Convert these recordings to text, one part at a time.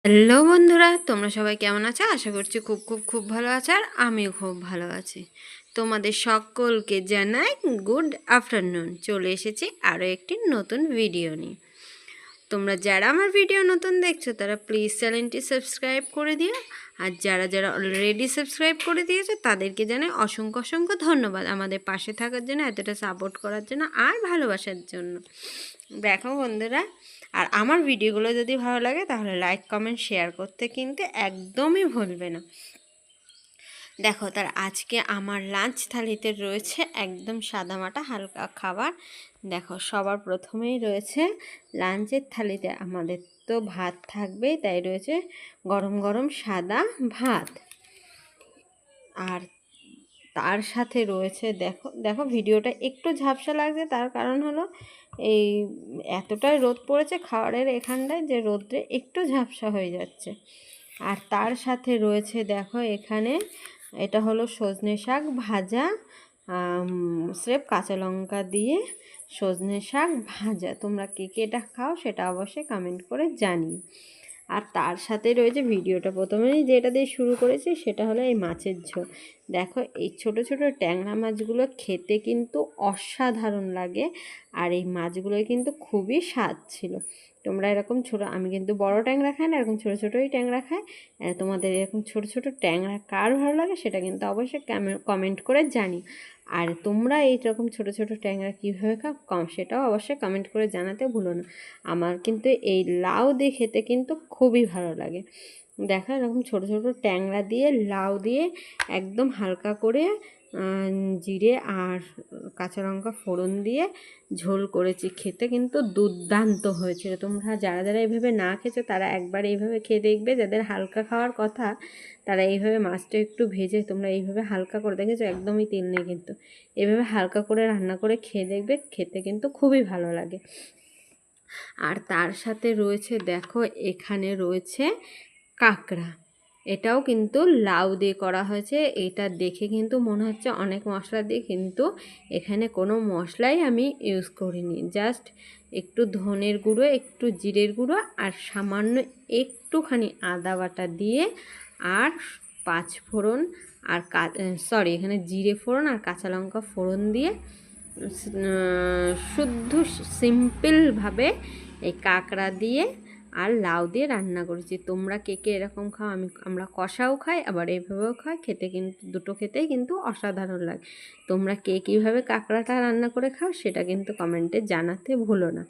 Hello বন্ধুরা, তোমরা সবাই কেমন আছো? আশা করছি খুব খুব খুব ভালো আছো, আর আমিও খুব ভালো আছি। তোমাদের সকলকে জানাই গুড আফটারনুন। চলে এসেছি আরও একটি নতুন ভিডিও নিয়ে। তোমরা যারা আমার ভিডিও নতুন দেখছো তারা প্লিজ চ্যানেলটি সাবস্ক্রাইব করে দিও, আর যারা যারা অলরেডি সাবস্ক্রাইব করে দিয়েছো তাদেরকে জানাই অসংখ্য অসংখ্য ধন্যবাদ আমাদের পাশে থাকার জন্য, এতটা সাপোর্ট করার জন্য আর ভালোবাসার জন্য। দেখো বন্ধুরা, আর আমার ভিডিওগুলো যদি ভালো লাগে তাহলে লাইক কমেন্ট শেয়ার করতে কিন্তু একদমই ভুলবে না। দেখো, তার আজকে আমার লাঞ্চ থালিতে রয়েছে একদম সাদামাটা হালকা খাবার। দেখো, সবার প্রথমেই রয়েছে লাঞ্চের থালিতে আমাদের তো ভাত থাকবেই, তাই রয়েছে গরম গরম সাদা ভাত। আর তার সাথে রয়েছে, দেখো দেখো ভিডিওটা একটু ঝাপসা লাগছে, তার কারণ হলো এই এতটাই রোদ পড়েছে খাবারের এখানটায় যে রোদ্রে একটু ঝাপসা হয়ে যাচ্ছে। আর তার সাথে রয়েছে দেখো এখানে, এটা হলো সজনে শাক ভাজা, স্রেফ কাঁচা লঙ্কা দিয়ে সজনে শাক ভাজা। তোমরা কে কে এটা খাও সেটা অবশ্যই কমেন্ট করে জানিও। আর তার সাথে রয়েছে, ভিডিওটা প্রথমেই যেটা দিয়ে শুরু করেছি সেটা হলো এই মাছের ঝোল। দেখো, এই ছোট ছোট ট্যাংরা মাছগুলো খেতে কিন্তু অসাধারণ লাগে, আর এই মাছগুলোই কিন্তু খুবই স্বাদ ছিল। তোমরা এরকম ছোটো, আমি কিন্তু বড় ট্যাংরা খাই না, এরকম ছোটো ছোটোই ট্যাংরা খাই। তোমাদের এরকম ছোটো ছোটো ট্যাংরা কার ভালো লাগে সেটা কিন্তু অবশ্যই কমেন্ট করে জানি। আর তোমরা এইরকম ছোটো ছোটো ট্যাংরা কীভাবে খাও সেটাও অবশ্যই কমেন্ট করে জানাতে ভুলো না। আমার কিন্তু এই লাউ দিয়ে খেতে কিন্তু খুবই ভালো লাগে। দেখো, এরকম ছোটো ছোটো ট্যাংরা দিয়ে লাউ দিয়ে একদম হালকা করে জিরে আর কাঁচা লঙ্কা ফোড়ন দিয়ে ঝোল করেছি, খেতে কিন্তু দুর্দান্ত হয়েছিল। তোমরা যারা যারা এইভাবে না খেয়েছো তারা একবার এইভাবে খেয়ে দেখবে। যাদের হালকা খাওয়ার কথা তারা এইভাবে মাছটা একটু ভেজে তোমরা এইভাবে হালকা করে, দেখেছো একদমই তেল নেই কিন্তু, এইভাবে হালকা করে রান্না করে খেয়ে দেখবে, খেতে কিন্তু খুবই ভালো লাগে। আর তার সাথে রয়েছে দেখো এখানে রয়েছে কাঁকড়া, এটাও কিন্তু লাউ দিয়ে করা হয়েছে। এটা দেখে কিন্তু মনে হচ্ছে অনেক মশলা দিয়ে, কিন্তু এখানে কোনো মশলাই আমি ইউজ করিনি। জাস্ট একটু ধনের গুঁড়ো, একটু জিরের গুঁড়ো আর সামান্য একটুখানি আদা বাটা দিয়ে, আর পাঁচ ফোড়ন আর এখানে জিরে ফোড়ন আর কাঁচা লঙ্কা ফোড়ন দিয়ে শুদ্ধ সিম্পলভাবে এই কাঁকড়া দিয়ে আর লাউ দিয়ে রান্না করেছি। তোমরা কে কে এরকম খাও? আমরা কষাও খাই, আবার এইভাবেও খাই, খেতে কিন্তু দুটো খেতেই কিন্তু অসাধারণ লাগে। তোমরা কে কীভাবে কাঁকড়াটা রান্না করে খাও সেটা কিন্তু কমেন্টে জানাতে ভুলো না।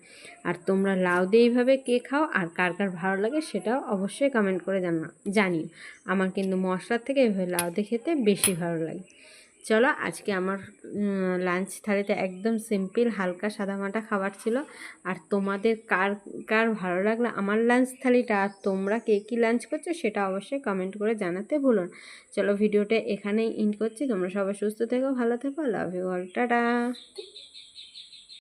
আর তোমরা লাউ দিয়ে এইভাবে কে খাও আর কার কার ভালো লাগে সেটাও অবশ্যই কমেন্ট করে জানিও। আমার কিন্তু মশলার থেকে এইভাবে লাউ দিয়ে খেতে বেশি ভালো লাগে। চলো, আজকে আমার লাঞ্চ থালিতে একদম সিম্পল হালকা সাদামাটা খাবার ছিল। আর তোমাদের কার কার ভালো লাগলো আমার লাঞ্চ থালিটা, আর তোমরা কে কী লাঞ্চ করছো সেটা অবশ্যই কমেন্ট করে জানাতে ভুলো না। চলো, ভিডিওটা এখানেই এন্ড করছি। তোমরা সবাই সুস্থ থেকো, ভালো থেকো, লাভ ইউ অল, টাটা।